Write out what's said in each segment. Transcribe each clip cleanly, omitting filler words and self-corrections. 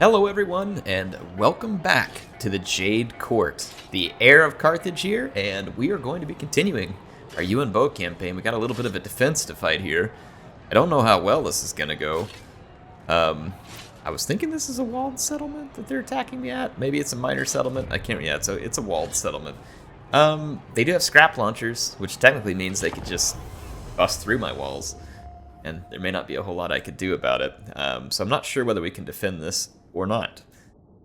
Hello everyone, and welcome back to the Jade Court. The heir of Carthage here, and we are going to be continuing our Yuan bow campaign. We got a little bit of a defense to fight here. I don't know how well this is going to go. I was thinking this is a walled settlement that they're attacking me at. Maybe it's a minor settlement. I can't. Yeah, so it's a walled settlement. They do have scrap launchers, which technically means they could just bust through my walls, and there may not be a whole lot I could do about it. So I'm not sure whether we can defend this or not.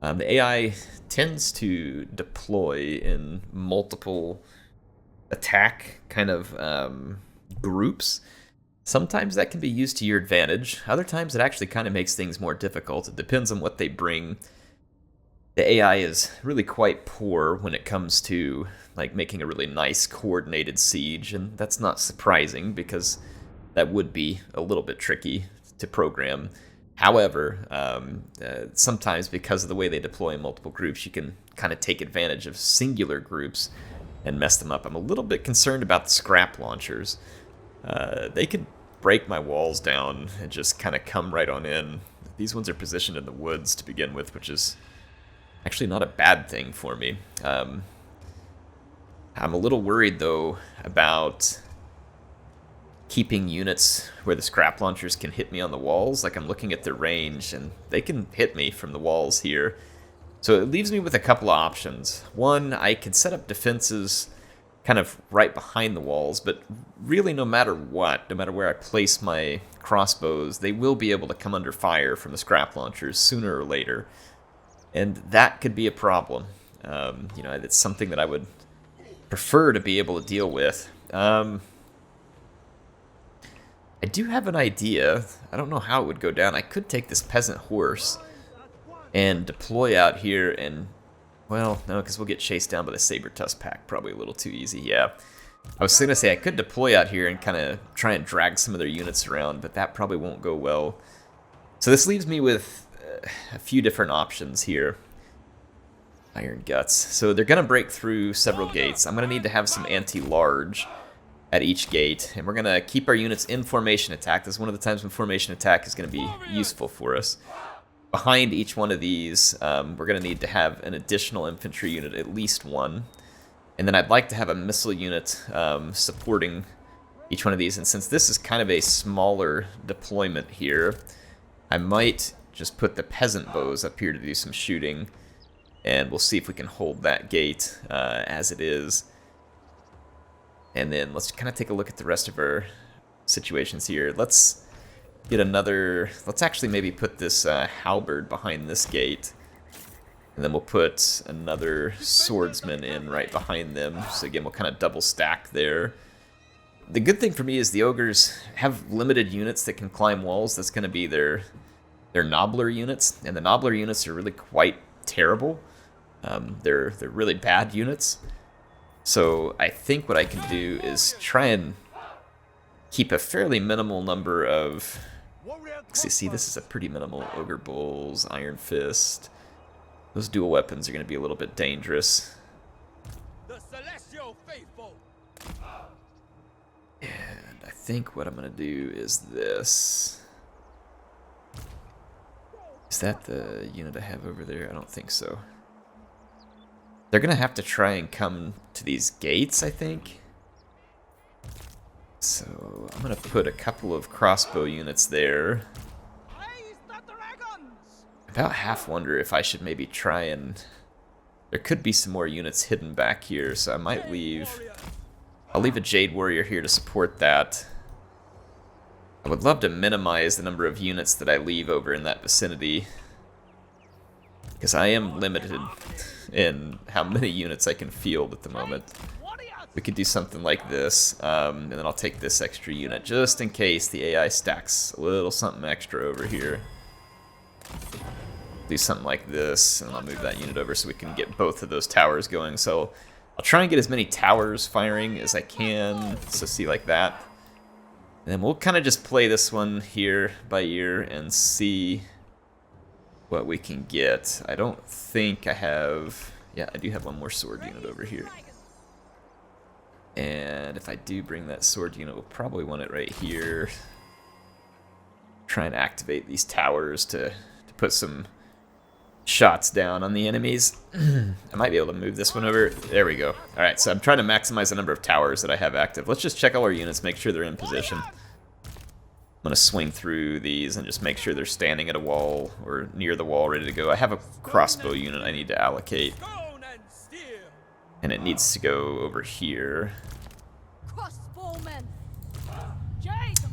The AI tends to deploy in multiple attack kind of groups. Sometimes that can be used to your advantage. Other times it actually kind of makes things more difficult. It depends on what they bring. The AI is really quite poor when it comes to like making a really nice coordinated siege, and that's not surprising because that would be a little bit tricky to program. However, sometimes because of the way they deploy in multiple groups, you can kind of take advantage of singular groups and mess them up. I'm a little bit concerned about the scrap launchers. They could break my walls down and just kind of come right on in. These ones are positioned in the woods to begin with, which is actually not a bad thing for me. I'm a little worried, though, about keeping units where the scrap launchers can hit me on the walls. Like, I'm looking at their range, and they can hit me from the walls here. So it leaves me with a couple of options. One, I could set up defenses kind of right behind the walls, but really no matter what, no matter where I place my crossbows, they will be able to come under fire from the scrap launchers sooner or later. And that could be a problem. It's something that I would prefer to be able to deal with. I do have an idea. I don't know how it would go down. I could take this peasant horse and deploy out here and, well, no, because we'll get chased down by the saber-tusk pack. Probably a little too easy, yeah. I was going to say I could deploy out here and kind of try and drag some of their units around, but that probably won't go well. So this leaves me with a few different options here. Iron Guts. So they're going to break through several gates. I'm going to need to have some anti-large at each gate, and we're going to keep our units in formation attack. This is one of the times when formation attack is going to be useful for us. Behind each one of these, we're going to need to have an additional infantry unit, at least one. And then I'd like to have a missile unit supporting each one of these. And since this is kind of a smaller deployment here, I might just put the peasant bows up here to do some shooting, and we'll see if we can hold that gate as it is. And then let's kind of take a look at the rest of our situations here. Let's get another... Let's actually maybe put this halberd behind this gate. And then we'll put another swordsman in right behind them. So again, we'll kind of double stack there. The good thing for me is the ogres have limited units that can climb walls. That's going to be their nobbler units. And the nobbler units are really quite terrible. They're really bad units. So I think what I can do is try and keep a fairly minimal number of... See, this is a pretty minimal. Ogre Bulls, Iron Fist. Those dual weapons are going to be a little bit dangerous. And I think what I'm going to do is this. Is that the unit I have over there? I don't think so. They're going to have to try and come to these gates, I think. So I'm going to put a couple of crossbow units there. About half wonder if I should maybe try and... There could be some more units hidden back here, so I might leave... I'll leave a Jade Warrior here to support that. I would love to minimize the number of units that I leave over in that vicinity, because I am limited in how many units I can field at the moment. We could do something like this, and then I'll take this extra unit just in case the AI stacks a little something extra over here. Do something like this, and I'll move that unit over so we can get both of those towers going. So I'll try and get as many towers firing as I can, so see like that. And then we'll kind of just play this one here by ear and see what we can get. I don't think I have... Yeah, I do have one more sword unit over here. And if I do bring that sword unit, we'll probably want it right here. Try and activate these towers to put some shots down on the enemies. I might be able to move this one over. There we go. Alright, so I'm trying to maximize the number of towers that I have active. Let's just check all our units, make sure they're in position. I'm going to swing through these and just make sure they're standing at a wall or near the wall ready to go. I have a crossbow unit I need to allocate. And it needs to go over here.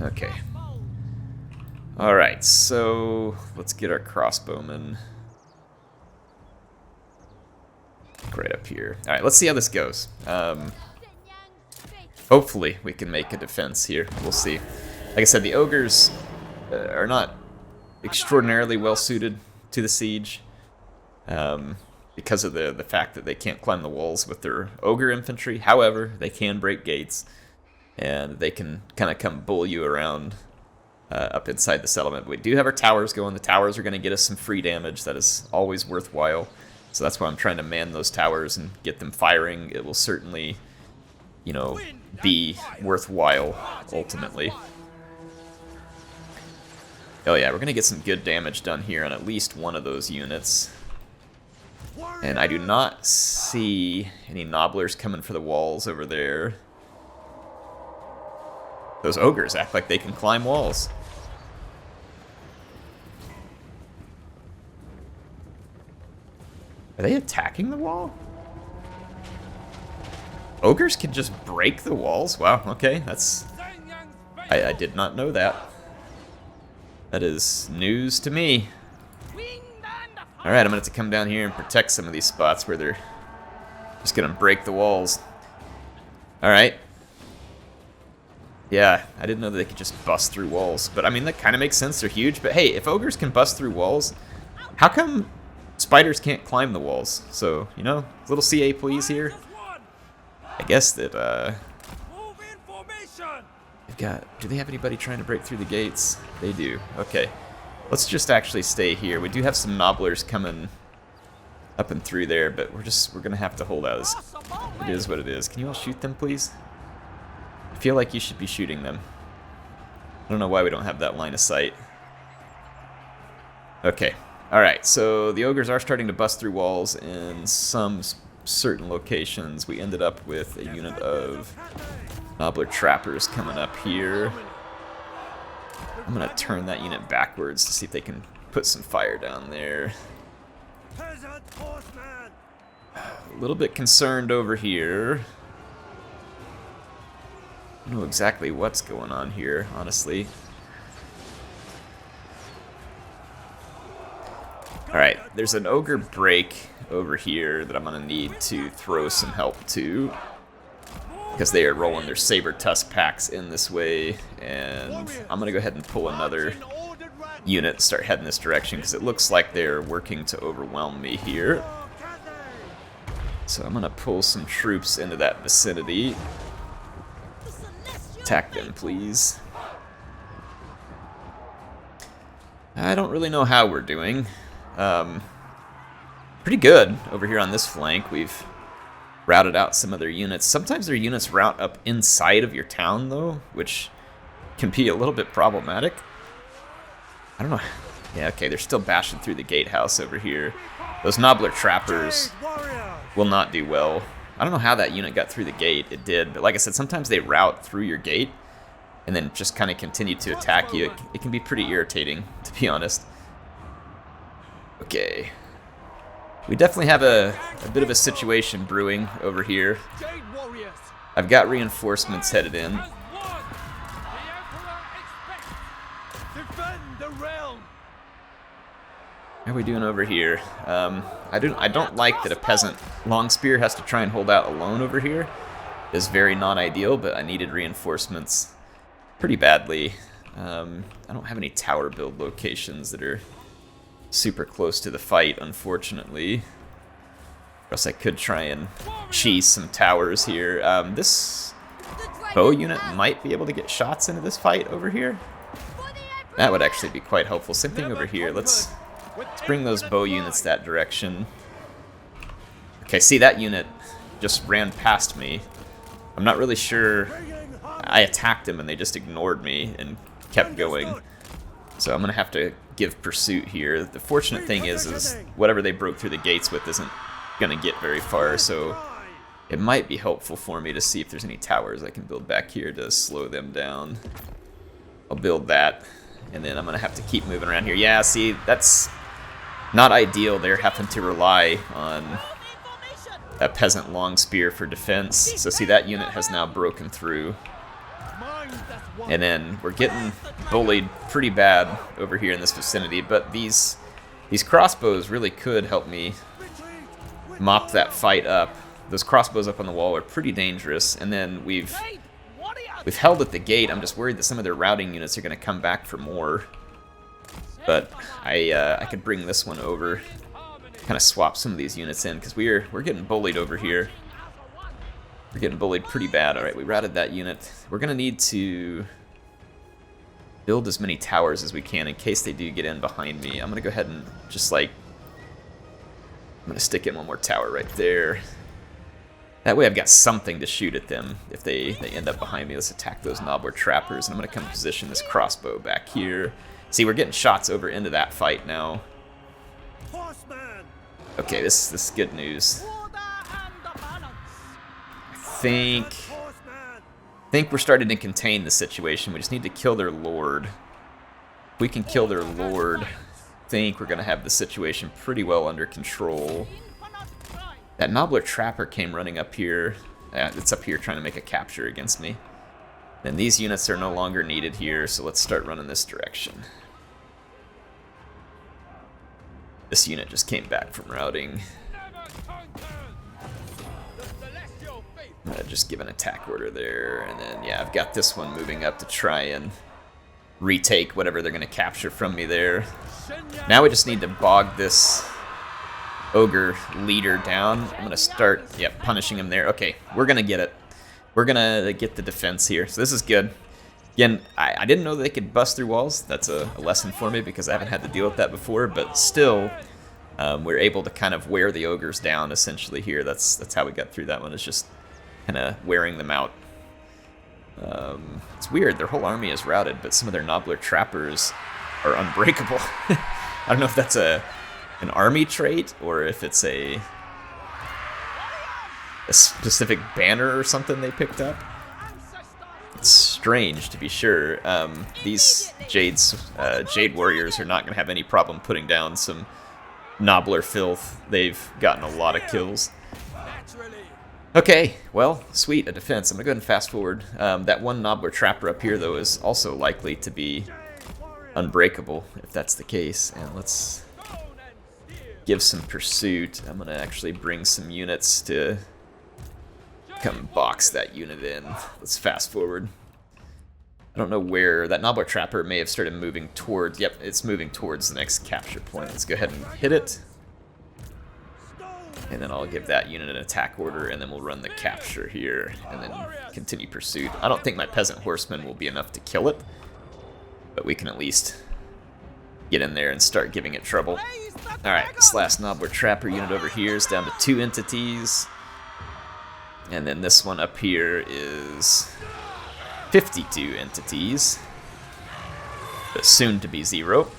Okay. Alright, so let's get our crossbowmen right up here. Alright, let's see how this goes. Hopefully we can make a defense here. We'll see. Like I said, the ogres are not extraordinarily well suited to the siege because of the fact that they can't climb the walls with their ogre infantry. However, they can break gates, and they can kind of come bull you around up inside the settlement. We do have our towers going. The towers are going to get us some free damage. That is always worthwhile. So that's why I'm trying to man those towers and get them firing. It will certainly, you know, be worthwhile ultimately. Oh yeah, we're going to get some good damage done here on at least one of those units. And I do not see any nobblers coming for the walls over there. Those ogres act like they can climb walls. Are they attacking the wall? Ogres can just break the walls? Wow, okay, that's... I did not know that. That is news to me. Alright, I'm going to have to come down here and protect some of these spots where they're just going to break the walls. Alright. Yeah, I didn't know that they could just bust through walls. But, I mean, that kind of makes sense. They're huge. But, hey, if ogres can bust through walls, how come spiders can't climb the walls? So, you know, a little CA please here. I guess that, they've got... Do they have anybody trying to break through the gates? They do. Okay. Let's just actually stay here. We do have some nobblers coming up and through there, but we're going to have to hold out. It is what it is. Can you all shoot them, please? I feel like you should be shooting them. I don't know why we don't have that line of sight. Okay. Alright, so the ogres are starting to bust through walls in some certain locations. We ended up with a unit of nobbler trappers coming up here. I'm going to turn that unit backwards to see if they can put some fire down there. A little bit concerned over here. I don't know exactly what's going on here, honestly. Alright, there's an ogre break over here that I'm going to need to throw some help to, because they are rolling their saber tusk packs in this way, and I'm going to go ahead and pull another unit and start heading this direction, because it looks like they're working to overwhelm me here. So I'm going to pull some troops into that vicinity. Attack them, please. I don't really know how we're doing. Pretty good over here on this flank. We've routed out some of their units. Sometimes their units route up inside of your town, though, which can be a little bit problematic. I don't know. Yeah, okay, they're still bashing through the gatehouse over here. Those nobbler trappers will not do well. I don't know how that unit got through the gate. It did, but like I said, sometimes they route through your gate and then just kind of continue to attack you. It can be pretty irritating, to be honest. Okay. We definitely have a bit of a situation brewing over here. I've got reinforcements headed in. How are we doing over here? I don't like that a peasant long spear has to try and hold out alone over here. It's very non-ideal, but I needed reinforcements pretty badly. I don't have any tower build locations that are super close to the fight, unfortunately. Or else I could try and cheese some towers here. This bow unit might be able to get shots into this fight over here. That would actually be quite helpful. Same thing over here. Let's bring those bow units that direction. Okay, see, that unit just ran past me. I'm not really sure. I attacked them and they just ignored me and kept going. So I'm going to have to give pursuit here. The fortunate thing is whatever they broke through the gates with isn't going to get very far, so it might be helpful for me to see if there's any towers I can build back here to slow them down. I'll build that, and then I'm going to have to keep moving around here. Yeah, see, that's not ideal. They're having to rely on a peasant long spear for defense. So see, that unit has now broken through. And then we're getting bullied pretty bad over here in this vicinity, but these crossbows really could help me mop that fight up. Those crossbows up on the wall are pretty dangerous, and then we've held at the gate. I'm just worried that some of their routing units are going to come back for more. But I could bring this one over, kind of swap some of these units in, because we're getting bullied over here. We're getting bullied pretty bad. Alright, we routed that unit. We're going to need to build as many towers as we can in case they do get in behind me. I'm going to go ahead and just like... I'm going to stick in one more tower right there. That way I've got something to shoot at them if they end up behind me. Let's attack those Nobbler Trappers, and I'm going to come position this crossbow back here. See, we're getting shots over into that fight now. Okay, this is good news. I think we're starting to contain the situation. We just need to kill their lord. If we can kill their lord, I think we're going to have the situation pretty well under control. That Nobbler Trapper came running up here. It's up here trying to make a capture against me. And these units are no longer needed here, so let's start running this direction. This unit just came back from routing. I'm gonna just give an attack order there, and then yeah, I've got this one moving up to try and retake whatever they're gonna capture from me there. Now we just need to bog this ogre leader down. I'm gonna start, punishing him there. Okay, we're gonna get it. We're gonna get the defense here, so this is good. Again, I didn't know that they could bust through walls. That's a lesson for me because I haven't had to deal with that before, but still, we're able to kind of wear the ogres down essentially here. That's how we got through that one, is just kind of wearing them out. It's weird, their whole army is routed, but some of their Nobbler Trappers are unbreakable. I don't know if that's an army trait or if it's a specific banner or something they picked up. It's strange, to be sure. These Jade Warriors are not going to have any problem putting down some Nobbler filth. They've gotten a lot of kills. Okay, well, sweet, a defense. I'm going to go ahead and fast forward. That one Nobbler Trapper up here, though, is also likely to be unbreakable, if that's the case. And let's give some pursuit. I'm going to actually bring some units to come box that unit in. Let's fast forward. I don't know where that Nobbler Trapper may have started moving towards. Yep, it's moving towards the next capture point. Let's go ahead and hit it. And then I'll give that unit an attack order, and then we'll run the capture here, and then continue pursuit. I don't think my Peasant Horsemen will be enough to kill it, but we can at least get in there and start giving it trouble. Alright, this last Nobbler Trapper unit over here is down to 2 entities. And then this one up here is 52 entities, but soon to be 0.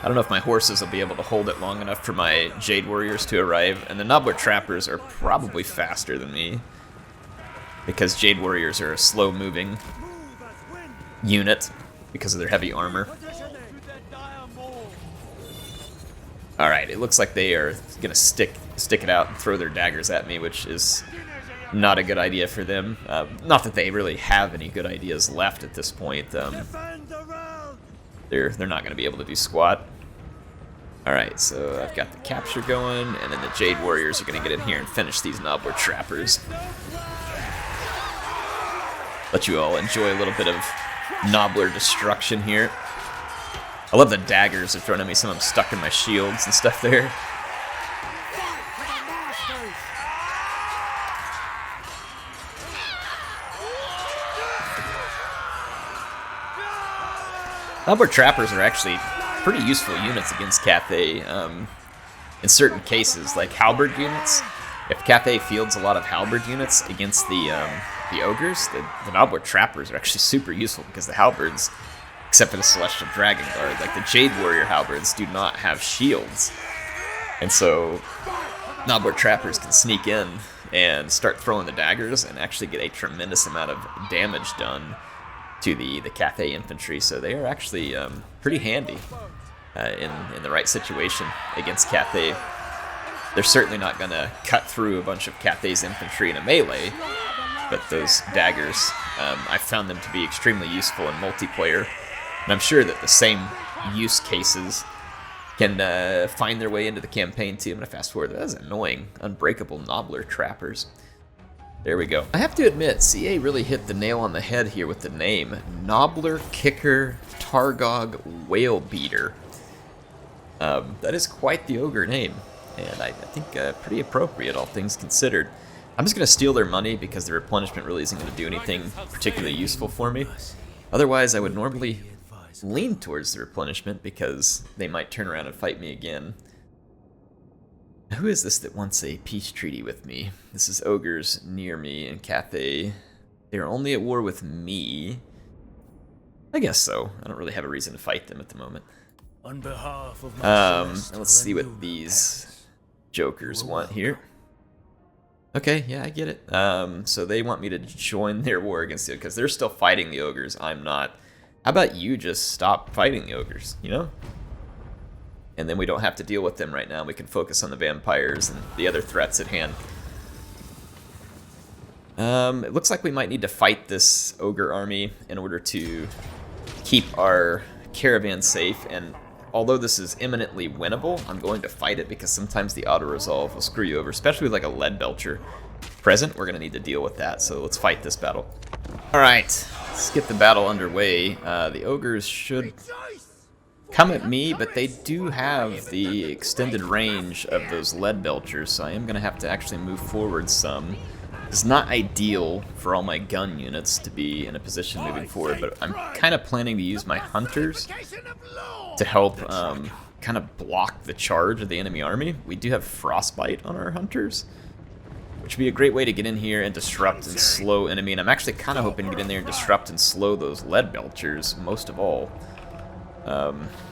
I don't know if my horses will be able to hold it long enough for my Jade Warriors to arrive, and the Nobbler Trappers are probably faster than me, because Jade Warriors are a slow-moving unit because of their heavy armor. Alright, it looks like they are going to stick it out and throw their daggers at me, which is not a good idea for them. Not that they really have any good ideas left at this point. They're not going to be able to do squat. Alright, so I've got the capture going, and then the Jade Warriors are going to get in here and finish these Nobbler Trappers. Let you all enjoy a little bit of Nobbler destruction here. I love the daggers they're throwing at me, some of them stuck in my shields and stuff there. Nobbler Trappers are actually pretty useful units against Cathay in certain cases, like halberd units. If Cathay fields a lot of halberd units against the the ogres, the Nobbler Trappers are actually super useful because the halberds, except for the Celestial Dragon Guard, like the Jade Warrior halberds, do not have shields. And so Nobbler Trappers can sneak in and start throwing the daggers and actually get a tremendous amount of damage done to the Cathay infantry. So they are actually pretty handy in the right situation against Cathay. They're certainly not going to cut through a bunch of Cathay's infantry in a melee, but those daggers, I found them to be extremely useful in multiplayer. And I'm sure that the same use cases can find their way into the campaign too. I'm going to fast forward. That is annoying. Unbreakable Nobbler Trappers. There we go. I have to admit, CA really hit the nail on the head here with the name. Nobbler Kicker Targog Whale Beater. That is quite the ogre name, and I think pretty appropriate, all things considered. I'm just going to steal their money because the replenishment really isn't going to do anything particularly useful for me. Otherwise, I would normally lean towards the replenishment because they might turn around and fight me again. Who is this that wants a peace treaty with me? This is ogres near me in Cathay. They're only at war with me. I guess so. I don't really have a reason to fight them at the moment. On behalf of my let's see what these jokers want here. Okay, yeah, I get it. So they want me to join their war against it because they're still fighting the ogres. I'm not. How about you just stop fighting the ogres, you know? And then we don't have to deal with them right now. We can focus on the vampires and the other threats at hand. It looks like we might need to fight this ogre army in order to keep our caravan safe. And although this is imminently winnable, I'm going to fight it because sometimes the auto-resolve will screw you over, especially with like a lead belcher present. We're going to need to deal with that, so let's fight this battle. Alright, let's get the battle underway. The ogres should come at me, but they do have the extended range of those lead belchers, so I am going to have to actually move forward some. It's not ideal for all my gun units to be in a position moving forward, but I'm kind of planning to use my hunters to help kind of block the charge of the enemy army. We do have frostbite on our hunters, which would be a great way to get in here and disrupt and slow enemy, and I'm actually kind of hoping to get in there and disrupt and slow those lead belchers most of all.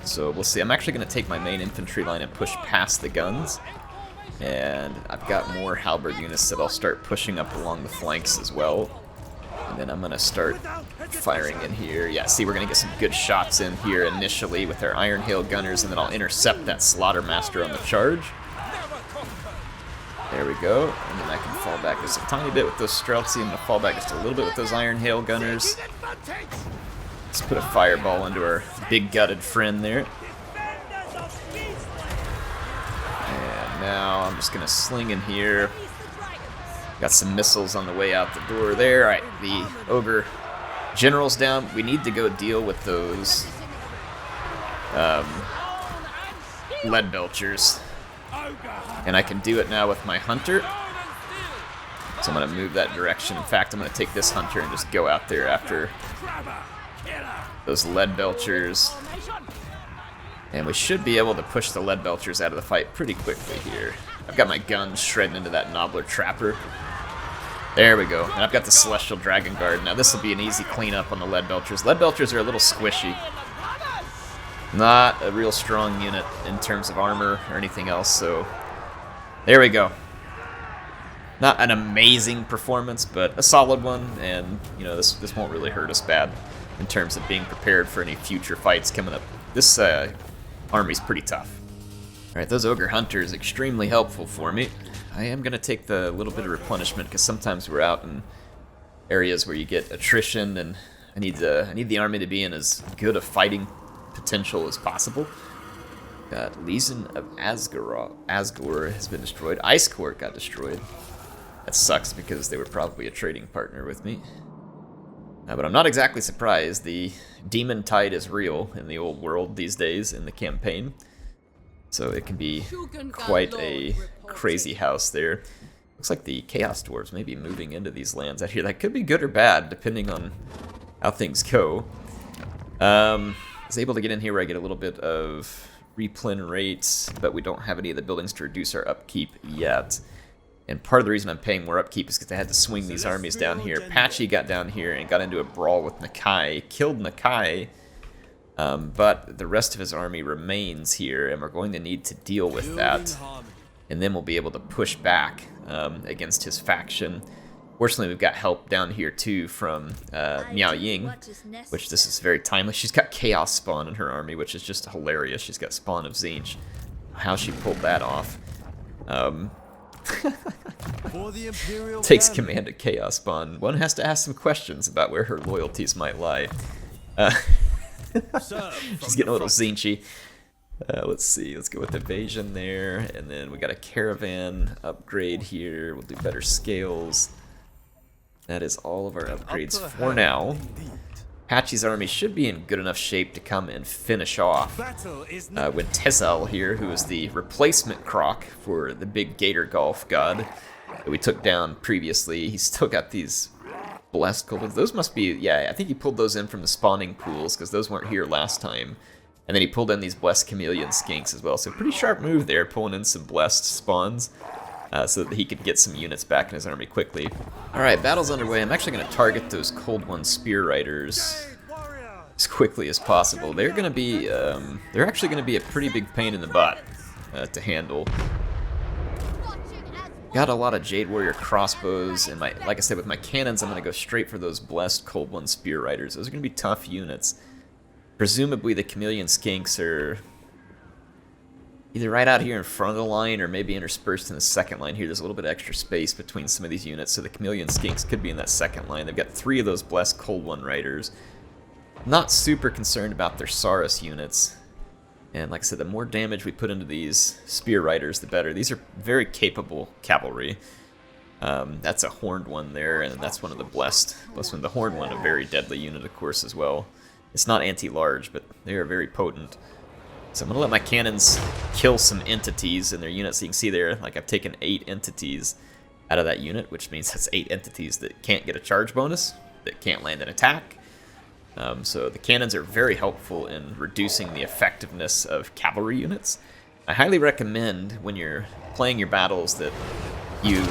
So we'll see. I'm actually going to take my main infantry line and push past the guns. And I've got more halberd units that I'll start pushing up along the flanks as well. And then I'm going to start firing in here. Yeah, see, we're going to get some good shots in here initially with our Iron Hail Gunners, and then I'll intercept that Slaughtermaster on the charge. There we go. And then I can fall back just a tiny bit with those Streltsy. I'm going to fall back just a little bit with those Iron Hail Gunners. Let's put a fireball into our big-gutted friend there. And now I'm just going to sling in here. Got some missiles on the way out the door there. Alright, the ogre general's down. We need to go deal with those lead belchers. And I can do it now with my hunter. So I'm going to move that direction. In fact, I'm going to take this hunter and just go out there after those lead belchers. And we should be able to push the lead belchers out of the fight pretty quickly here. I've got my guns shredding into that Nobbler Trapper. There we go. And I've got the Celestial Dragon Guard. Now this will be an easy cleanup on the lead belchers. Lead belchers are a little squishy. Not a real strong unit in terms of armor or anything else, so there we go. Not an amazing performance, but a solid one, and you know, this won't really hurt us bad in terms of being prepared for any future fights coming up. This army's pretty tough. Alright, those ogre hunters extremely helpful for me. I am going to take the little bit of replenishment because sometimes we're out in areas where you get attrition, and I need the army to be in as good a fighting potential as possible. Got Legion of Asgore has been destroyed. Ice Court got destroyed. That sucks because they were probably a trading partner with me. But I'm not exactly surprised. The demon tide is real in the old world these days in the campaign. So it can be quite a crazy house there. Looks like the Chaos Dwarves may be moving into these lands out here. That could be good or bad, depending on how things go. I was able to get in here where I get a little bit of replen rates, but we don't have any of the buildings to reduce our upkeep yet. And part of the reason I'm paying more upkeep is because I had to swing these armies down here. Patchy got down here and got into a brawl with Nikai, killed Nikai, but the rest of his army remains here, and we're going to need to deal with that. And then we'll be able to push back against his faction. Fortunately, we've got help down here too from Miao Ying, which this is very timely. She's got Chaos Spawn in her army, which is just hilarious. She's got Spawn of Tzeentch. How she pulled that off. Takes command of Chaos Spawn. One has to ask some questions about where her loyalties might lie. She's getting a little Tzeentchy. Let's see, let's go with evasion there, and then we got a caravan upgrade here. We'll do better scales. That is all of our upgrades for now. Patchy's army should be in good enough shape to come and finish off when Tezal here, who is the replacement Croc for the big Gator Golf god that we took down previously. He's still got these blessed goblins. Those must be, yeah, I think he pulled those in from the spawning pools because those weren't here last time. And then he pulled in these blessed chameleon skinks as well. So pretty sharp move there, pulling in some blessed spawns so that he could get some units back in his army quickly. Alright, battle's underway. I'm actually going to target those Cold One Spear Riders as quickly as possible. They're going to be, they're actually going to be a pretty big pain in the butt to handle. Got a lot of Jade Warrior crossbows, and like I said, with my cannons, I'm going to go straight for those blessed Cold One Spear Riders. Those are going to be tough units. Presumably the chameleon skinks are either right out here in front of the line or maybe interspersed in the second line here. There's a little bit of extra space between some of these units, so the chameleon skinks could be in that second line. They've got 3 of those blessed Cold One Riders. Not super concerned about their Saurus units. And like I said, the more damage we put into these Spear Riders, the better. These are very capable cavalry. That's a horned one there, and that's one of the blessed. Plus, the horned one, a very deadly unit, of course, as well. It's not anti-large, but they are very potent. So I'm going to let my cannons kill some entities in their units. So you can see there, like I've taken 8 entities out of that unit, which means that's 8 entities that can't get a charge bonus, that can't land an attack. So the cannons are very helpful in reducing the effectiveness of cavalry units. I highly recommend when you're playing your battles that you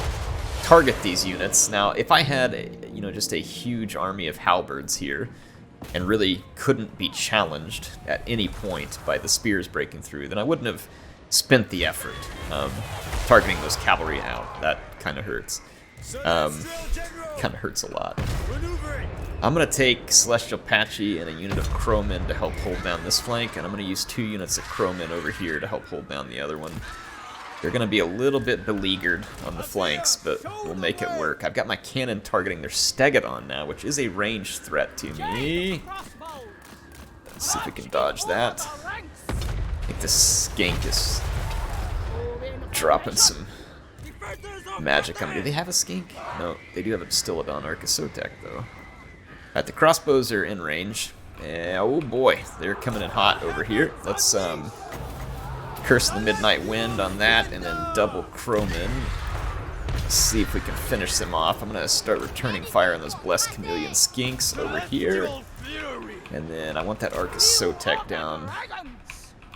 target these units. Now, if I had, just a huge army of halberds here, and really couldn't be challenged at any point by the spears breaking through, then I wouldn't have spent the effort targeting those cavalry out. That kind of hurts. Kind of hurts a lot. I'm going to take Celestial Patchy and a unit of Crowmen to help hold down this flank, and I'm going to use 2 units of Crowmen over here to help hold down the other one. They're going to be a little bit beleaguered on the flanks, but we'll make it work. I've got my cannon targeting their Stegodon now, which is a ranged threat to me. Let's see if we can dodge that. I think this skink is dropping some magic on me. Do they have a skink? No, they do have a Stylodon Arcosotec, though. Alright, the crossbows are in range. And, oh boy, they're coming in hot over here. Let's Curse of the Midnight Wind on that, and then double Crowmen. Let's see if we can finish them off. I'm going to start returning fire on those Blessed Chameleon Skinks over here. And then I want that Arcosotec down.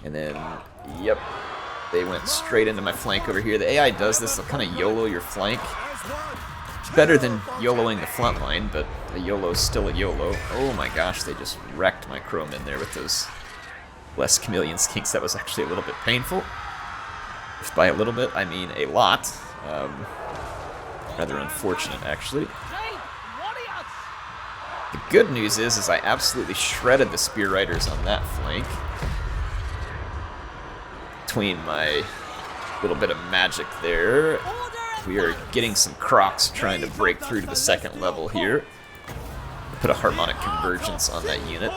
And then, yep, they went straight into my flank over here. The AI does this, they'll kind of YOLO your flank. It's better than YOLOing the front line, but a YOLO is still a YOLO. Oh my gosh, they just wrecked my Crowmen there with those Blessed Chameleon Skinks. That was actually a little bit painful. If by a little bit, I mean a lot. Rather unfortunate, actually. The good news is I absolutely shredded the Spear Riders on that flank. Between my little bit of magic there, we are getting some Crocs trying to break through to the second level here. Put a Harmonic Convergence on that unit.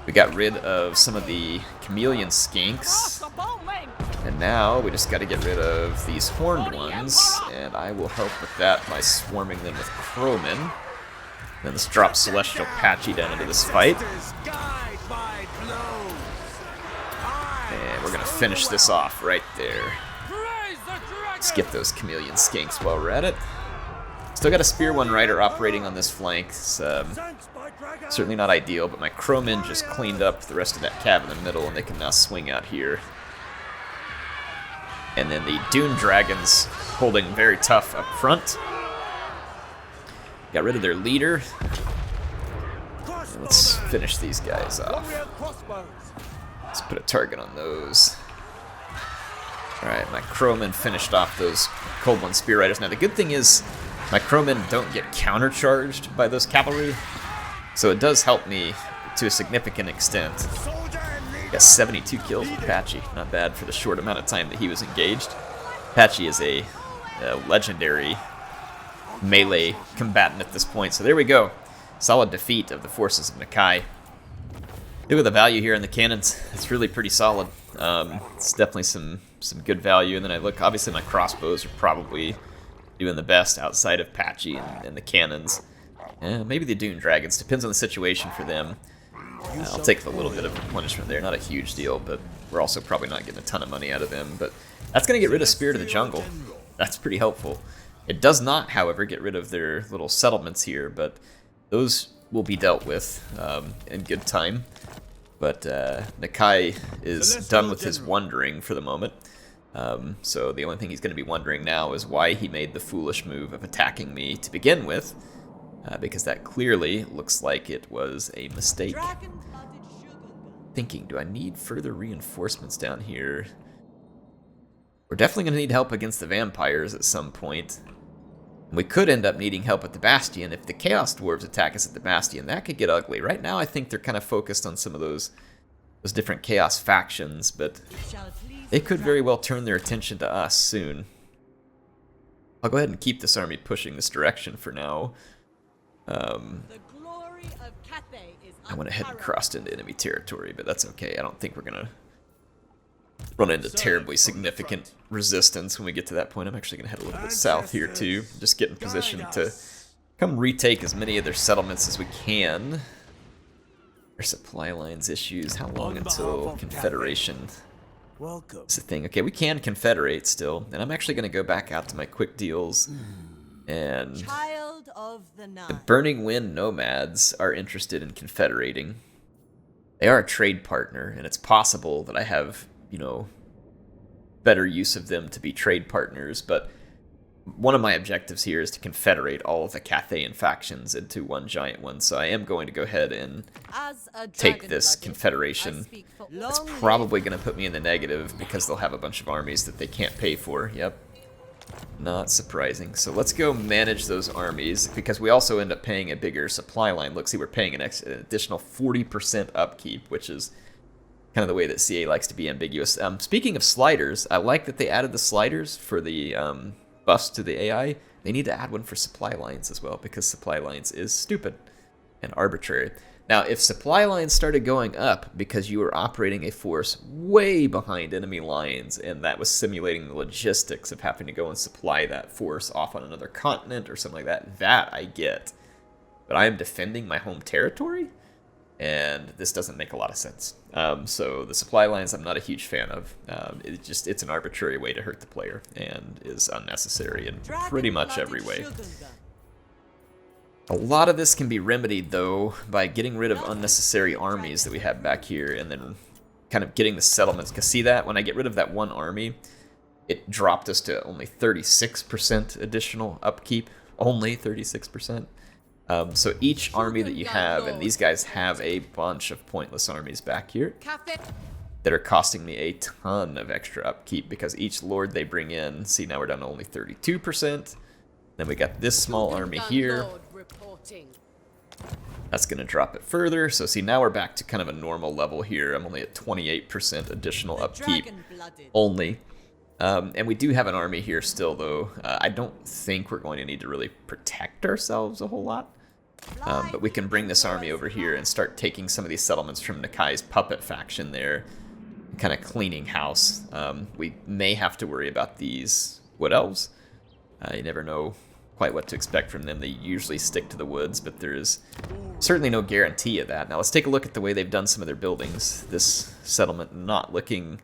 We got rid of some of the Chameleon Skinks, and now we just got to get rid of these horned ones, and I will help with that by swarming them with Crowmen. Then let's drop Celestial Patchy down into this fight. And we're going to finish this off right there. Let's get those Chameleon Skinks while we're at it. Still got a Spear One Rider operating on this flank. It's, certainly not ideal, but my Crowmen just cleaned up the rest of that cab in the middle, and they can now swing out here. And then the Dune Dragons holding very tough up front. Got rid of their leader. And let's finish these guys off. Let's put a target on those. Alright, my crowmen finished off those Cold One Spear Riders. Now the good thing is, my crowmen don't get countercharged by those cavalry, so it does help me to a significant extent. Got 72 kills with Patchy. Not bad for the short amount of time that he was engaged. Patchy is a legendary melee combatant at this point, so there we go. Solid defeat of the forces of Nikai. Look at the value here in the cannons. It's really pretty solid. It's definitely some good value. And then I look, obviously my crossbows are probably doing the best outside of Patchy and the cannons. Maybe the Dune Dragons. Depends on the situation for them. I'll take a little bit of replenishment there. Not a huge deal, but we're also probably not getting a ton of money out of them. But that's going to get rid of Spirit of the Jungle. That's pretty helpful. It does not, however, get rid of their little settlements here, but those will be dealt with in good time. But Nikai is done with his wondering for the moment. So the only thing he's going to be wondering now is why he made the foolish move of attacking me to begin with. Because that clearly looks like it was a mistake. Thinking, do I need further reinforcements down here? We're definitely going to need help against the vampires at some point. We could end up needing help at the Bastion. If the Chaos Dwarves attack us at the Bastion, that could get ugly. Right now I think they're kind of focused on some of those different Chaos factions, but they could very well turn their attention to us soon. I'll go ahead and keep this army pushing this direction for now. I went ahead and crossed into enemy territory, but that's okay. I don't think we're going to run into terribly significant resistance when we get to that point. I'm actually going to head a little bit south here too. Just get in position to come retake as many of their settlements as we can. Our supply lines issues. How long until Confederation is a thing? Okay, we can confederate still. And I'm actually going to go back out to my quick deals. And the Burning Wind Nomads are interested in confederating. They are a trade partner, and it's possible that I have, you know, better use of them to be trade partners, but one of my objectives here is to confederate all of the Cathayan factions into one giant one, so I am going to go ahead and take this confederation. It's probably going to put me in the negative because they'll have a bunch of armies that they can't pay for. Yep. Not surprising. So let's go manage those armies, because we also end up paying a bigger supply line. Look, see, we're paying an additional 40% upkeep, which is kind of the way that CA likes to be ambiguous. Speaking of sliders, I like that they added the sliders for the buffs to the AI. They need to add one for supply lines as well, because supply lines is stupid and arbitrary. Now, if supply lines started going up because you were operating a force way behind enemy lines, and that was simulating the logistics of having to go and supply that force off on another continent or something like that I get. But I am defending my home territory, and this doesn't make a lot of sense. So the supply lines I'm not a huge fan of. It's an arbitrary way to hurt the player, and is unnecessary in pretty much every way. A lot of this can be remedied, though, by getting rid of unnecessary armies that we have back here, and then kind of getting the settlements. Because see that? When I get rid of that one army, it dropped us to only 36% additional upkeep. Only 36%. So each army that you have, and these guys have a bunch of pointless armies back here that are costing me a ton of extra upkeep, because each lord they bring in, see, now we're down to only 32%. Then we got this small army here. That's going to drop it further. So see, now we're back to kind of a normal level here. I'm only at 28% additional upkeep only. And we do have an army here still, though. I don't think we're going to need to really protect ourselves a whole lot. But we can bring this army over here and start taking some of these settlements from Nikai's puppet faction there, kind of cleaning house. We may have to worry about these wood elves. You never know quite what to expect from them. They usually stick to the woods, but there is certainly no guarantee of that. Now let's take a look at the way they've done some of their buildings. This settlement not looking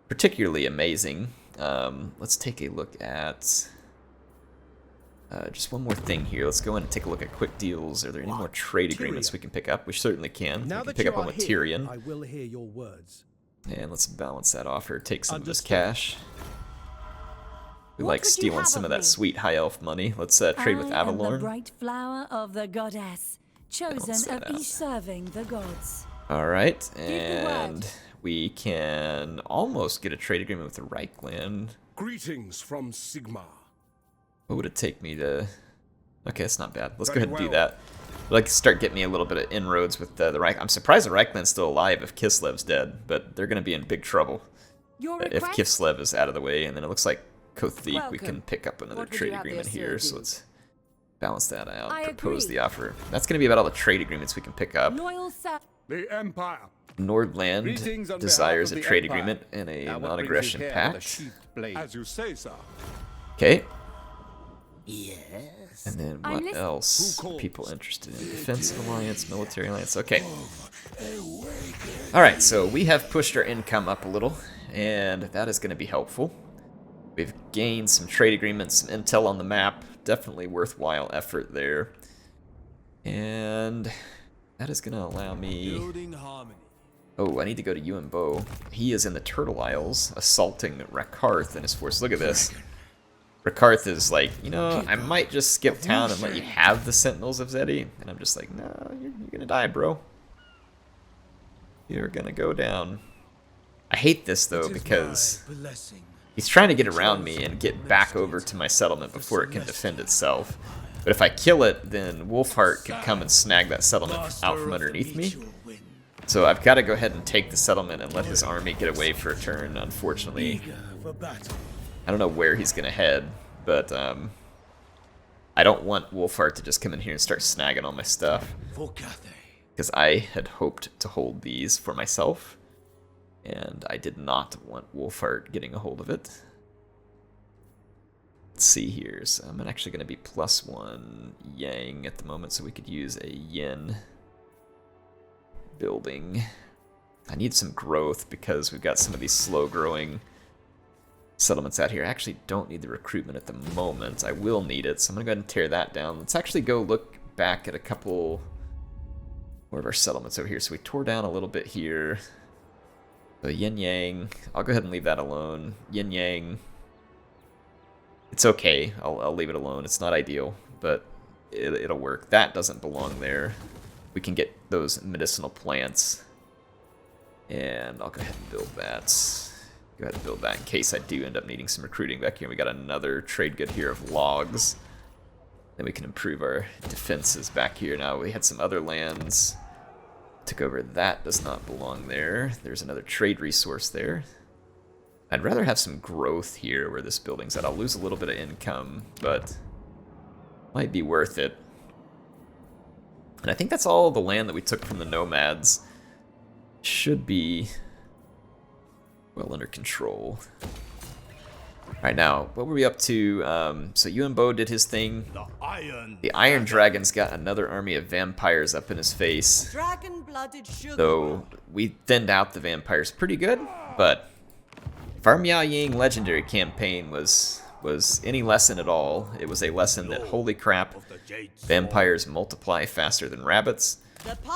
particularly amazing. Let's take a look at just one more thing here. Let's go in and take a look at quick deals. Are there any more trade agreements we can pick up? We certainly can. We can pick up one with Tyrion. I will hear your words. And let's balance that off, or take some of this cash. We like stealing some of that sweet high elf money. Let's trade with I am the Avalorn. bright flower of the goddess, chosen of each serving the gods. Alright, and we can almost get a trade agreement with the Reichland. Greetings from Sigma. What would it take me to... Okay, that's not bad. Let's go ahead and do that. I'd like to start getting me a little bit of inroads with the Reich. I'm surprised the Reichland's still alive if Kislev's dead, but they're going to be in big trouble if Kislev is out of the way. And then it looks like Kothik, we can pick up another trade agreement here, so let's balance that out. Propose the offer. That's going to be about all the trade agreements we can pick up. The Empire. Nordland desires a trade agreement and a non-aggression pact. As you say, sir. Okay. Yes. And then what else are people interested in? Defensive alliance, military alliance. Okay. Alright, so we have pushed our income up a little, and that is going to be helpful. We've gained some trade agreements, some intel on the map. Definitely worthwhile effort there. And that is going to allow me... Oh, I need to go to Yuan Bo. He is in the Turtle Isles, assaulting Rakarth and his force. Look at this. Rakarth is like, you know, I might just skip town and let you have the Sentinels of Zeddy. And I'm just like, no, you're gonna die, bro. You're gonna go down. I hate this, though, because he's trying to get around me and get back over to my settlement before it can defend itself. But if I kill it, then Wolfheart could come and snag that settlement out from underneath me. So I've got to go ahead and take the settlement and let his army get away for a turn, unfortunately. I don't know where he's going to head, but I don't want Wolfheart to just come in here and start snagging all my stuff. Because I had hoped to hold these for myself, and I did not want Wolfheart getting a hold of it. Let's see here. So I'm actually going to be +1 Yang at the moment, so we could use a Yin building. I need some growth because we've got some of these slow-growing settlements out here. I actually don't need the recruitment at the moment. I will need it, so I'm going to go ahead and tear that down. Let's actually go look back at a couple more of our settlements over here. So we tore down a little bit here. So Yin Yang, I'll go ahead and leave that alone. Yin Yang, it's okay. I'll leave it alone. It's not ideal, but it'll work. That doesn't belong there. We can get those medicinal plants, and I'll go ahead and build that. Go ahead and build that in case I do end up needing some recruiting back here. We got another trade good here of logs. Then we can improve our defenses back here. Now we had some other lands. Took over. That does not belong there. There's another trade resource there. I'd rather have some growth here where this building's at. I'll lose a little bit of income, but might be worth it. And I think that's all the land that we took from the nomads. Should be well under control. Alright, now, what were we up to? So Yuan Bo did his thing. The Iron Dragon's got another army of vampires up in his face. Though we thinned out the vampires pretty good, but if our Miao Ying legendary campaign was any lesson at all, it was a lesson that, holy crap, vampires multiply faster than rabbits,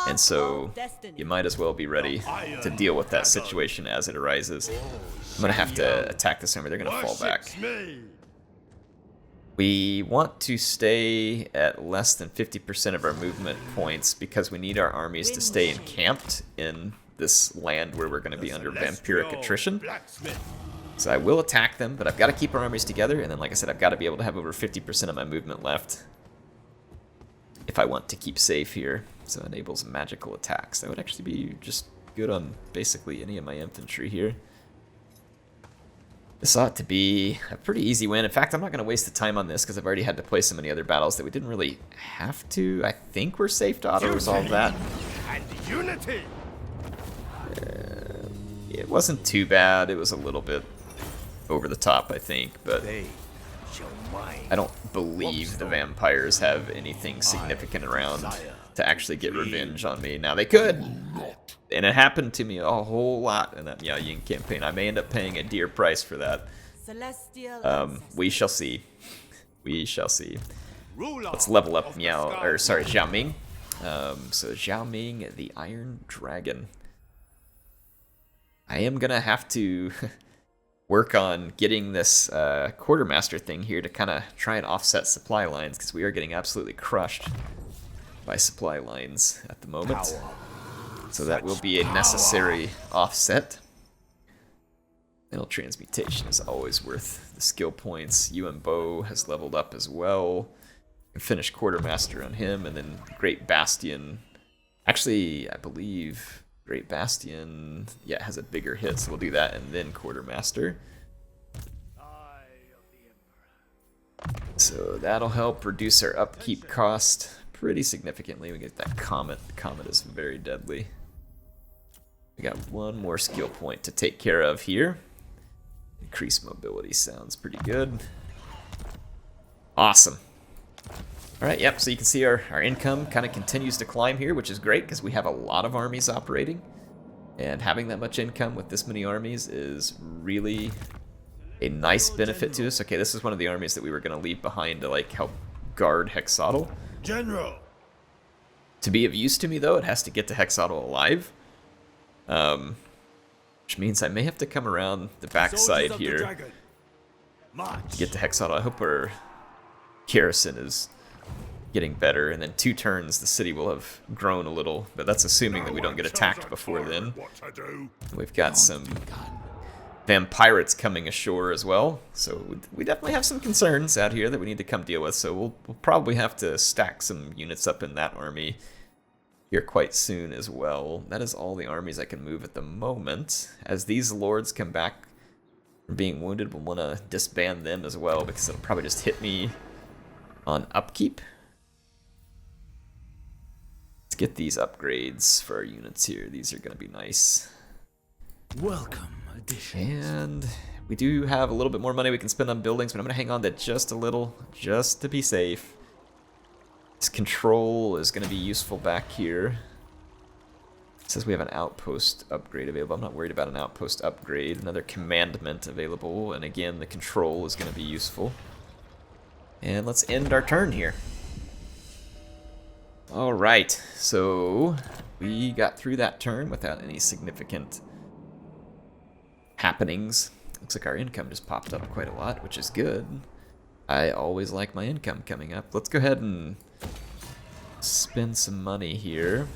and so you might as well be ready to deal with that situation as it arises. I'm going to have to attack this army. They're going to fall back. We want to stay at less than 50% of our movement points because we need our armies to stay encamped in this land where we're going to be under vampiric attrition. So I will attack them, but I've got to keep our armies together, and then, like I said, I've got to be able to have over 50% of my movement left if I want to keep safe here. So it enables magical attacks. That would actually be just good on basically any of my infantry here. This ought to be a pretty easy win. In fact, I'm not going to waste the time on this because I've already had to play so many other battles that we didn't really have to. I think we're safe to auto-resolve that. And unity. It wasn't too bad. It was a little bit over the top, I think, but I don't believe the vampires have anything significant around to actually get revenge on me. Now, they could, and it happened to me a whole lot in that Miao Ying campaign. I may end up paying a dear price for that. We shall see. We shall see. Let's level up Xiao Ming. So Xiao Ming, the Iron Dragon. I am gonna have to work on getting this quartermaster thing here to kind of try and offset supply lines, because we are getting absolutely crushed by supply lines at the moment. So that will be a necessary offset. Mental transmutation is always worth the skill points. Yuan Bo has leveled up as well. Can finish quartermaster on him, and then Great Bastion. Actually, I believe Great Bastion, yeah, has a bigger hit, so we'll do that and then quartermaster. So that'll help reduce our upkeep cost pretty significantly. We get that comet. The comet is very deadly. We got one more skill point to take care of here. Increased mobility sounds pretty good. Awesome. Alright, yep, so you can see our income kind of continues to climb here, which is great because we have a lot of armies operating. And having that much income with this many armies is really a nice benefit to us. Okay, this is one of the armies that we were going to leave behind to like help guard Hexatl. General. To be of use to me, though, it has to get to Hexatl alive. Which means I may have to come around the backside here to get to Hexatl. I hope our garrison is getting better, and then 2 turns the city will have grown a little, but that's assuming that we don't get attacked before then. We've got some vampirates coming ashore as well, so we definitely have some concerns out here that we need to come deal with, so we'll probably have to stack some units up in that army here quite soon as well. That is all the armies I can move at the moment. As these lords come back from being wounded, we'll want to disband them as well, because it'll probably just hit me on upkeep. Let's get these upgrades for our units here. These are going to be nice. Welcome additions. And we do have a little bit more money we can spend on buildings, but I'm going to hang on to just a little, just to be safe. This control is going to be useful back here. It says we have an outpost upgrade available. I'm not worried about an outpost upgrade. Another commandment available, and again, the control is going to be useful. And let's end our turn here. Alright, so we got through that turn without any significant happenings. Looks like our income just popped up quite a lot, which is good. I always like my income coming up. Let's go ahead and spend some money here.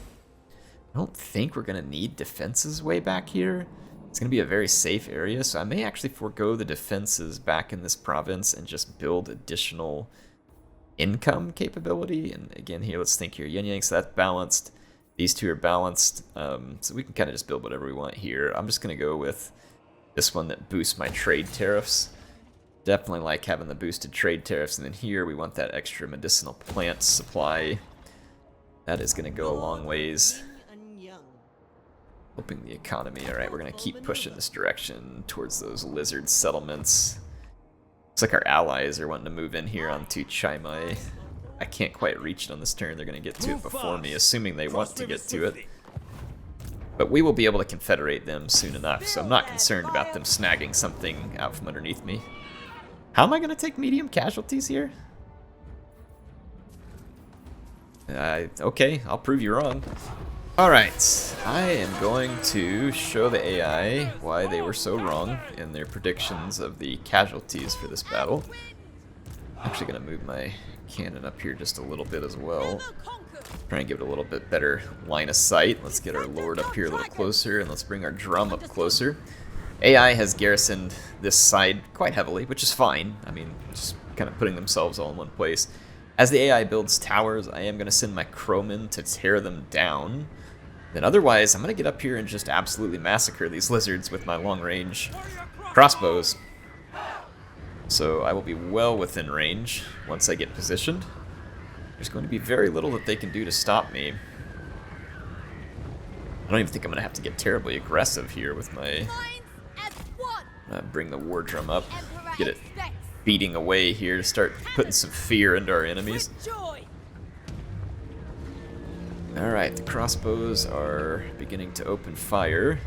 I don't think we're going to need defenses way back here. It's going to be a very safe area, so I may actually forego the defenses back in this province and just build additional income capability. And again, here, let's think here. Yin Yang, so that's balanced. These two are balanced, so we can kind of just build whatever we want here. I'm just going to go with this one that boosts my trade tariffs. Definitely like having the boosted trade tariffs. And then here we want that extra medicinal plant supply. That is going to go a long ways. Helping the economy. Alright, we're going to keep pushing this direction towards those lizard settlements. Looks like our allies are wanting to move in here onto Chaimai. I can't quite reach it on this turn. They're going to get to it before me, assuming they want to get to it. But we will be able to confederate them soon enough, so I'm not concerned about them snagging something out from underneath me. How am I going to take medium casualties here? Okay, I'll prove you wrong. Alright, I am going to show the AI why they were so wrong in their predictions of the casualties for this battle. I'm actually going to move my cannon up here just a little bit as well. Try and give it a little bit better line of sight. Let's get our lord up here a little closer, and let's bring our drum up closer. AI has garrisoned this side quite heavily, which is fine. I mean, just kind of putting themselves all in one place. As the AI builds towers, I am going to send my crowmen to tear them down. Then otherwise, I'm going to get up here and just absolutely massacre these lizards with my long-range crossbows. So I will be well within range once I get positioned. There's going to be very little that they can do to stop me. I don't even think I'm going to have to get terribly aggressive here with my... bring the war drum up, get it beating away here to start putting some fear into our enemies. Alright, the crossbows are beginning to open fire.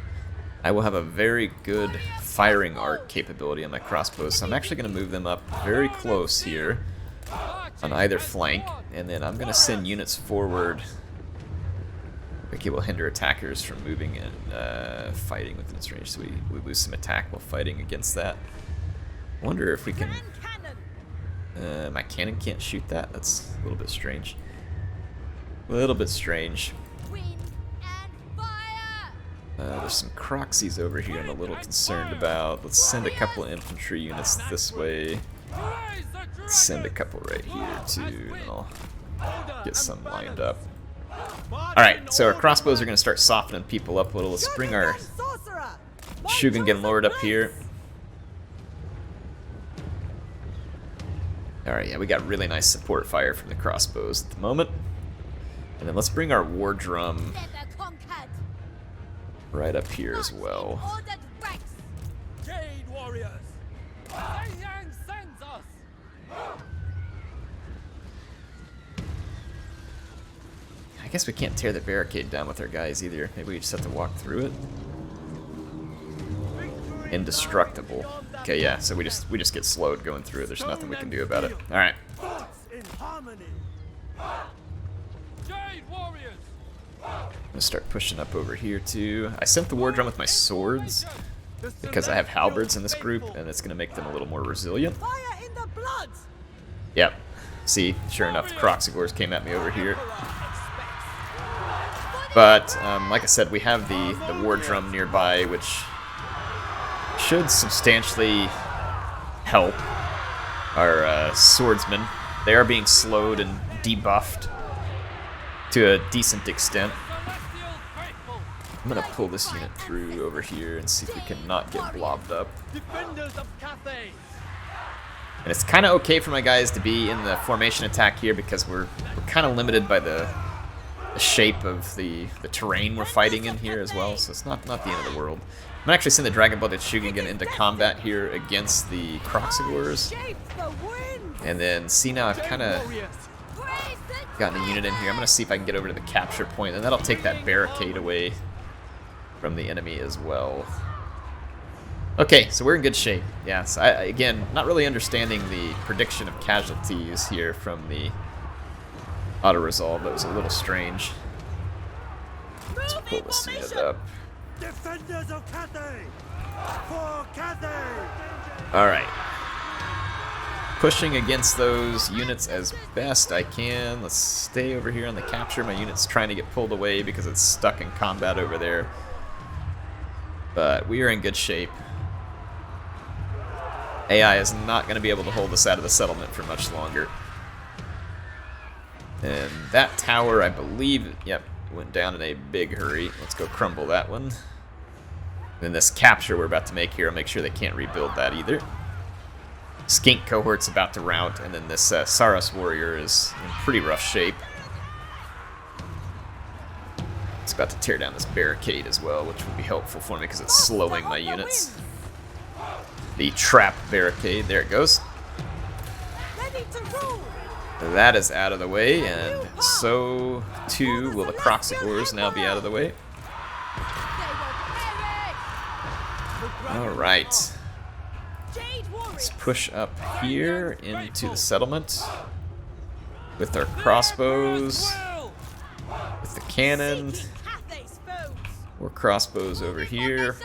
I will have a very good firing arc capability on my crossbows, so I'm actually going to move them up very close here on either flank, and then I'm going to send units forward. We Blockade will hinder attackers from moving and fighting within its range, so we lose some attack while fighting against that. I wonder if we can... my cannon can't shoot that? That's a little bit strange. A little bit strange. There's some Croxies over here I'm a little concerned about. Let's send a couple of infantry units this way. Let's send a couple right here too, and I'll get some lined up. Alright, so our crossbows are going to start softening people up a little. Let's bring our Shugengen Lord up here. Alright, yeah, we got really nice support fire from the crossbows at the moment. And then let's bring our war drum right up here as well. Jade warriors. Sends us. I guess we can't tear the barricade down with our guys either. Maybe we just have to walk through it. Indestructible. Okay, yeah, so we just get slowed going through it. There's nothing we can do about it. Alright. I'm gonna start pushing up over here too. I sent the war drum with my swords because I have halberds in this group, and it's gonna make them a little more resilient. Yep. See, sure enough, the Croxigors came at me over here. But like I said, we have the war drum nearby, which should substantially help our swordsmen. They are being slowed and debuffed to a decent extent. I'm gonna pull this unit through over here and see if we can not get blobbed up. And it's kind of okay for my guys to be in the formation attack here because we're kind of limited by the shape of the terrain we're fighting in here as well, so it's not the end of the world. I'm gonna actually send the Dragon-Blooded Shugengen into combat here against the Croxigors. And then, see now I've kind of gotten a unit in here. I'm gonna see if I can get over to the capture point, and that'll take that barricade away from the enemy as well. Okay, so we're in good shape. Yeah, so again, not really understanding the prediction of casualties here from the auto-resolve. That was a little strange. Let's pull this unit up. Defenders of Cathay! For Cathay! Alright. Pushing against those units as best I can. Let's stay over here on the capture. My unit's trying to get pulled away because it's stuck in combat over there. But we are in good shape. AI is not going to be able to hold us out of the settlement for much longer. And that tower, I believe, yep, went down in a big hurry. Let's go crumble that one. Then this capture we're about to make here, I'll make sure they can't rebuild that either. Skink cohort's about to rout, and then this Saros warrior is in pretty rough shape. It's about to tear down this barricade as well, which will be helpful for me because it's slowing my units. The trap barricade, there it goes. That is out of the way, and so too will the Croxigors now be out of the way. Alright. Let's push up here into the settlement with our crossbows, with the cannon. More crossbows over here.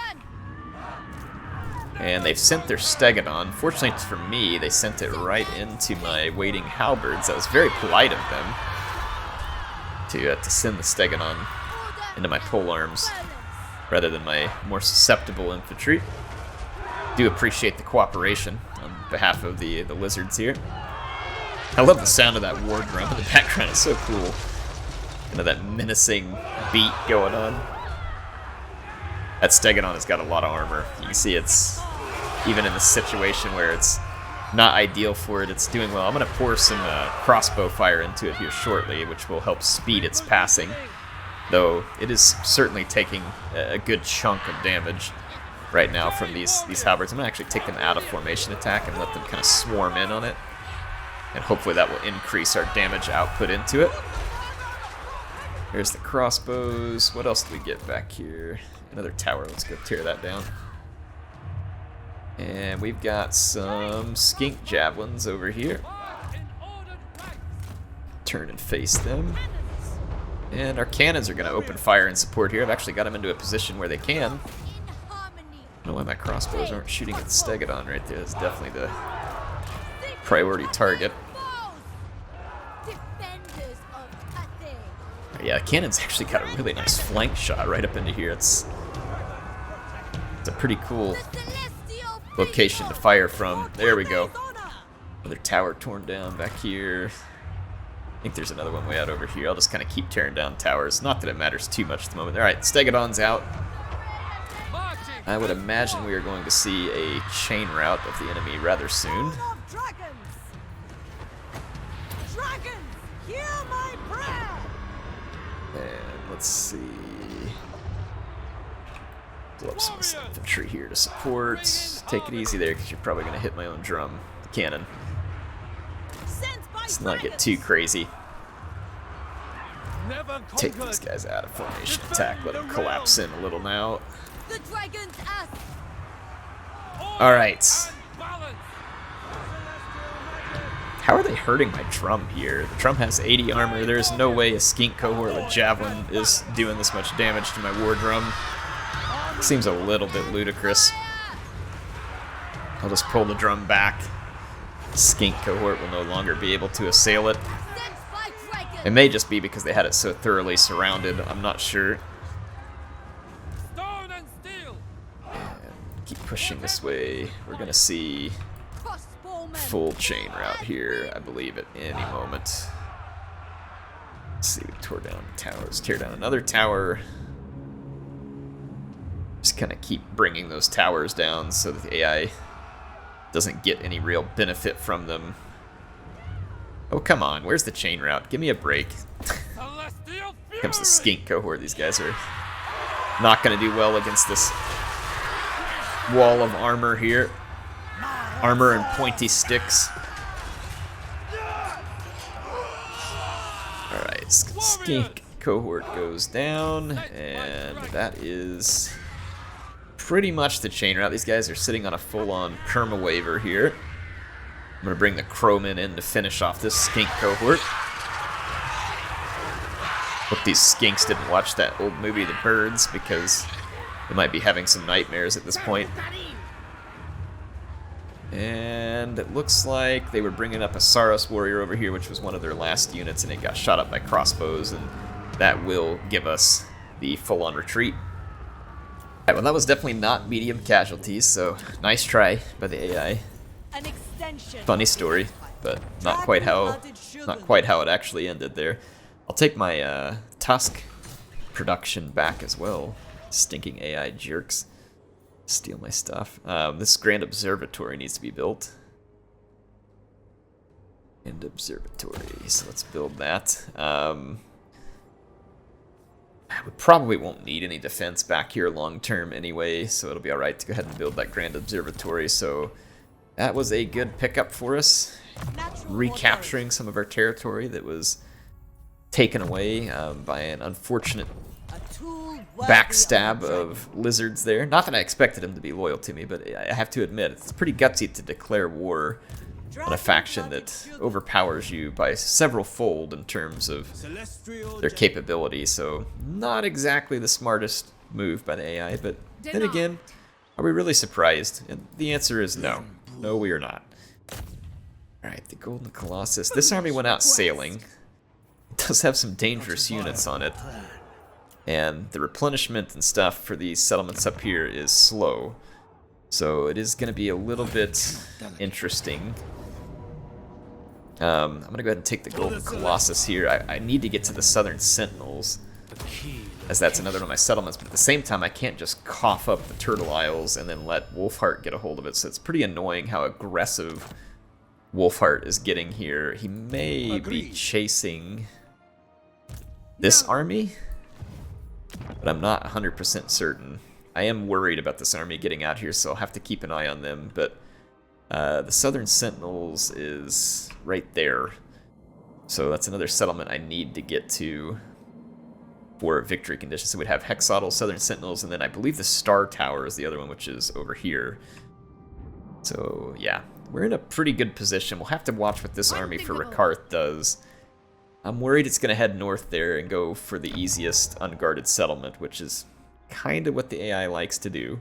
And they've sent their Stegodon. Fortunately for me, they sent it right into my waiting halberds. That was very polite of them to send the Stegodon into my polearms rather than my more susceptible infantry. Do appreciate the cooperation on behalf of the lizards here. I love the sound of that war drum in the background. It's so cool. You know, that menacing beat going on. That Stegodon has got a lot of armor. You can see it's, even in the situation where it's not ideal for it, it's doing well. I'm going to pour some crossbow fire into it here shortly, which will help speed its passing. Though it is certainly taking a good chunk of damage right now from these halberds. I'm going to actually take them out of formation attack and let them kind of swarm in on it. And hopefully that will increase our damage output into it. Here's the crossbows. What else do we get back here? Another tower. Let's go tear that down. And we've got some skink javelins over here. Turn and face them. And our cannons are going to open fire in support here. I've actually got them into a position where they can. I don't know why my crossbows aren't shooting at the Stegodon right there. That's definitely the priority target. Yeah, cannon's actually got a really nice flank shot right up into here. It's a pretty cool location to fire from. There we go. Another tower torn down back here. I think there's another one way out over here. I'll just kind of keep tearing down towers. Not that it matters too much at the moment. Alright, Stegodon's out. I would imagine we are going to see a chain rout of the enemy rather soon. And let's see. Pull up some infantry here to support. Take it easy there because you're probably going to hit my own drum cannon. Let's not get too crazy. Take these guys out of formation attack. Let them collapse in a little now. Alright. How are they hurting my drum here? The drum has 80 armor. There's no way a skink cohort with javelin is doing this much damage to my war drum. Seems a little bit ludicrous. I'll just pull the drum back. Skink cohort will no longer be able to assail it. It may just be because they had it so thoroughly surrounded. I'm not sure. And keep pushing this way. We're gonna see full chain rout here, I believe, at any moment. Let's see, we tore down towers. Tear down another tower. Just kind of keep bringing those towers down so that the AI doesn't get any real benefit from them. Oh, come on. Where's the chain rout? Give me a break. Here comes the skink cohort. These guys are not going to do well against this wall of armor here. Armor and pointy sticks. Alright, skink cohort goes down, and that is pretty much the chain rout. These guys are sitting on a full-on perma-waver here. I'm going to bring the crowmen in to finish off this skink cohort. Hope these skinks didn't watch that old movie, The Birds, because they might be having some nightmares at this point. And it looks like they were bringing up a Saros warrior over here, which was one of their last units, and it got shot up by crossbows, and that will give us the full-on retreat. Alright, well, that was definitely not medium casualties, so nice try by the AI. Funny story, but not quite how it actually ended there. I'll take my Tusk production back as well. Stinking AI jerks. Steal my stuff. This Grand Observatory needs to be built. And Observatory, so let's build that. We probably won't need any defense back here long term anyway, so it'll be alright to go ahead and build that Grand Observatory. So that was a good pickup for us. Recapturing some of our territory that was taken away by an unfortunate backstab of lizards there. Not that I expected them to be loyal to me, but I have to admit, it's pretty gutsy to declare war on a faction that overpowers you by several fold in terms of their capability. So not exactly the smartest move by the AI, but then again, are we really surprised? And the answer is no. No, we are not. Alright, the Golden Colossus. This army went out sailing. It does have some dangerous units on it. And the replenishment and stuff for these settlements up here is slow. So it is going to be a little bit interesting. I'm going to go ahead and take the Golden Colossus here. I need to get to the Southern Sentinels, as that's another one of my settlements. But at the same time, I can't just cough up the Turtle Isles and then let Wolfheart get a hold of it. So it's pretty annoying how aggressive Wolfheart is getting here. He may be chasing this army, but I'm not 100% certain. I am worried about this army getting out here, so I'll have to keep an eye on them. But the Southern Sentinels is right there. So that's another settlement I need to get to for victory conditions. So we'd have Hexodal, Southern Sentinels, and then I believe the Star Tower is the other one, which is over here. So yeah, we're in a pretty good position. We'll have to watch what this army for Rickarth does. I'm worried it's going to head north there and go for the easiest unguarded settlement, which is kind of what the AI likes to do.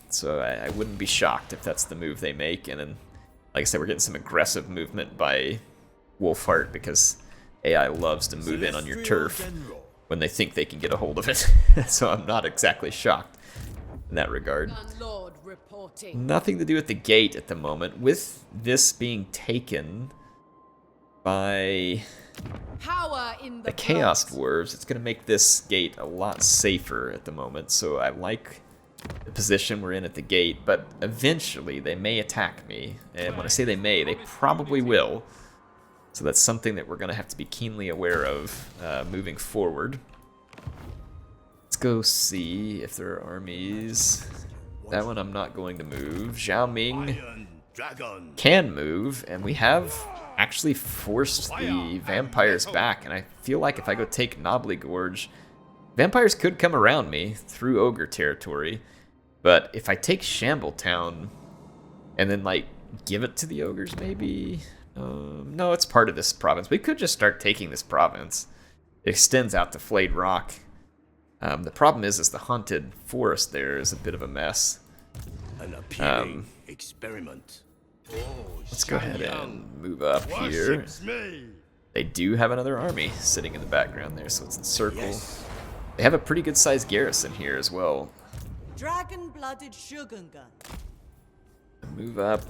So I wouldn't be shocked if that's the move they make. And then, like I said, we're getting some aggressive movement by Wolfheart because AI loves to move in on your turf when they think they can get a hold of it. So I'm not exactly shocked in that regard. Nothing to do with the gate at the moment. With this being taken by the Chaos Dwarves, it's going to make this gate a lot safer at the moment. So I like the position we're in at the gate, but eventually they may attack me. And when I say they may, they probably will. So that's something that we're going to have to be keenly aware of moving forward. Let's go see if there are armies. That one I'm not going to move. Zhao Ming can move, and we have actually forced the vampires back. And I feel like if I go take Knobbly Gorge, vampires could come around me through ogre territory. But if I take Shambletown and then, like, give it to the ogres, maybe? No, it's part of this province. We could just start taking this province. It extends out to Flayed Rock. The problem is the haunted forest there is a bit of a mess. An appealing experiment. Let's go ahead and move up here. They do have another army sitting in the background there, so it's encircled. Yes. They have a pretty good sized garrison here as well. Dragon-blooded Shogungan. Move up.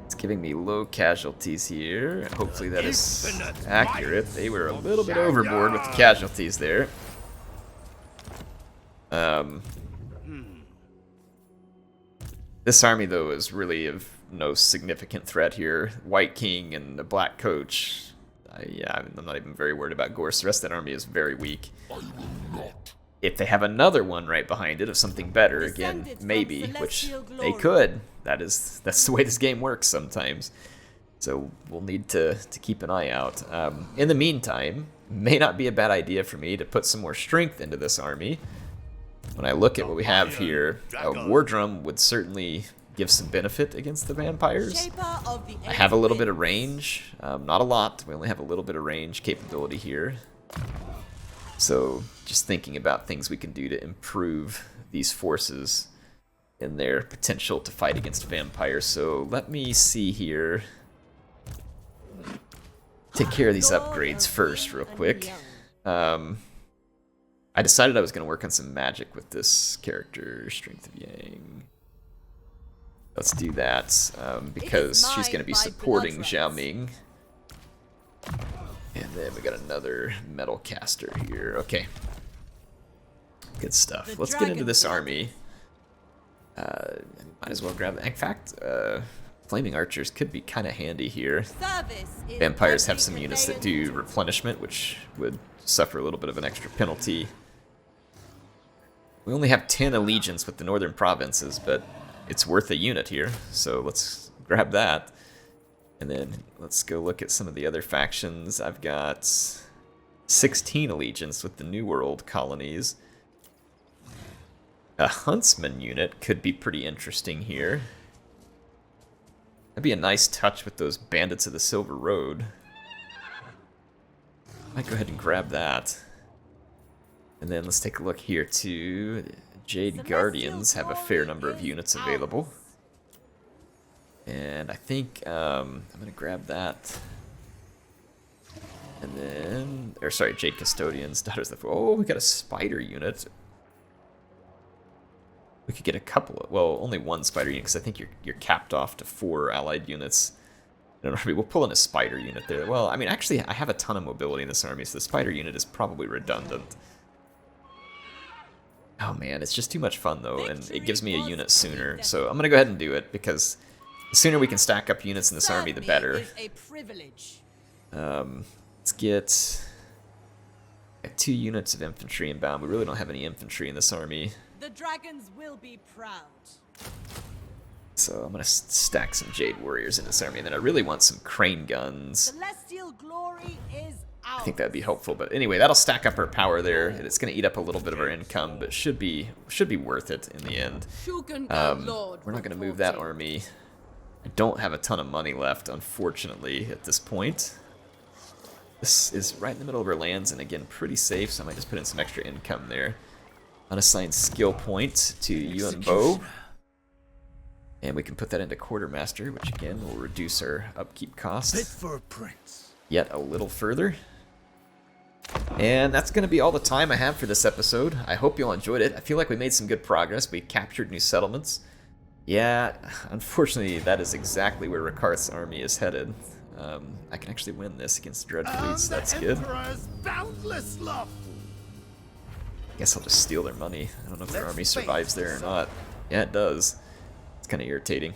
It's giving me low casualties here. Hopefully that is accurate. They were a little bit overboard with the casualties there. This army, though, is really of no significant threat here. White King and the Black Coach. Yeah, I'm not even very worried about Gorse. The rest of that army is very weak. If they have another one right behind it of something better, again, maybe, which they could. That's the way this game works sometimes. So we'll need to keep an eye out. In the meantime, may not be a bad idea for me to put some more strength into this army. When I look at what we have here, a War Drum would certainly give some benefit against the vampires. I have a little bit of range, not a lot. We only have a little bit of range capability here. So just thinking about things we can do to improve these forces and their potential to fight against vampires. So let me see here. Take care of these upgrades first real quick. I decided I was going to work on some magic with this character, Strength of Yang. Let's do that, because she's going to be supporting Zhao Ming. And then we got another metal caster here. Okay. Good stuff. Let's get into this army. Might as well grab that. In fact, Flaming Archers could be kind of handy here. Vampires have some units that do replenishment, which would suffer a little bit of an extra penalty. We only have 10 allegiance with the northern provinces, but it's worth a unit here, so let's grab that. And then let's go look at some of the other factions. I've got 16 allegiance with the New World colonies. A Huntsman unit could be pretty interesting here. That'd be a nice touch with those Bandits of the Silver Road. Might go ahead and grab that. And then let's take a look here too. Jade Guardians have a fair number of units available. And I think I'm going to grab that. And then, or sorry, Jade Custodians, Daughters of the... Oh, we got a Spider unit. We could get a couple of, well, only one Spider unit, because I think you're capped off to 4 allied units. I don't know, we'll pull in a Spider unit there. Well, I mean, actually, I have a ton of mobility in this army, so the Spider unit is probably redundant. Oh man, it's just too much fun though, and it gives me a unit sooner. So I'm gonna go ahead and do it, because the sooner we can stack up units in this army, the better. Let's get 2 units of infantry inbound. We really don't have any infantry in this army. The dragons will be proud. So I'm gonna stack some Jade Warriors in this army, and then I really want some Crane Guns. Celestial glory is I think that'd be helpful, but anyway, that'll stack up our power there, and it's going to eat up a little bit of our income, but should be worth it in the end. We're not going to move that army. I don't have a ton of money left, unfortunately, at this point. This is right in the middle of our lands, and again, pretty safe, so I might just put in some extra income there. Unassigned skill point to Yuan Bo. And we can put that into Quartermaster, which again will reduce our upkeep Fit costs for a prince. yet a little further. And that's going to be all the time I have for this episode. I hope you all enjoyed it. I feel like we made some good progress. We captured new settlements. Yeah, unfortunately, that is exactly where Rakarth's army is headed. I can actually win this against Dread Fleets. That's good. Boundless love. Guess I'll just steal their money. I don't know if their army survives there or not. Yeah, it does. It's kind of irritating.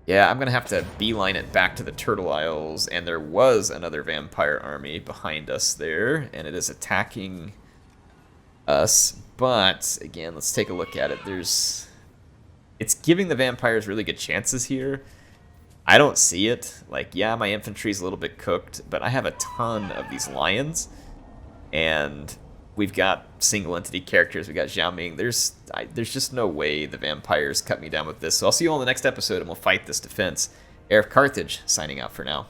Yeah, I'm going to have to beeline it back to the Turtle Isles, and there was another vampire army behind us there, and it is attacking us. But, again, let's take a look at it. It's giving the vampires really good chances here. I don't see it. Like, yeah, my infantry's a little bit cooked, but I have a ton of these lions, and we've got single entity characters. We got Xiaoming. There's just no way the vampires cut me down with this. So I'll see you all in the next episode, and we'll fight this defense. HeirofCarthage signing out for now.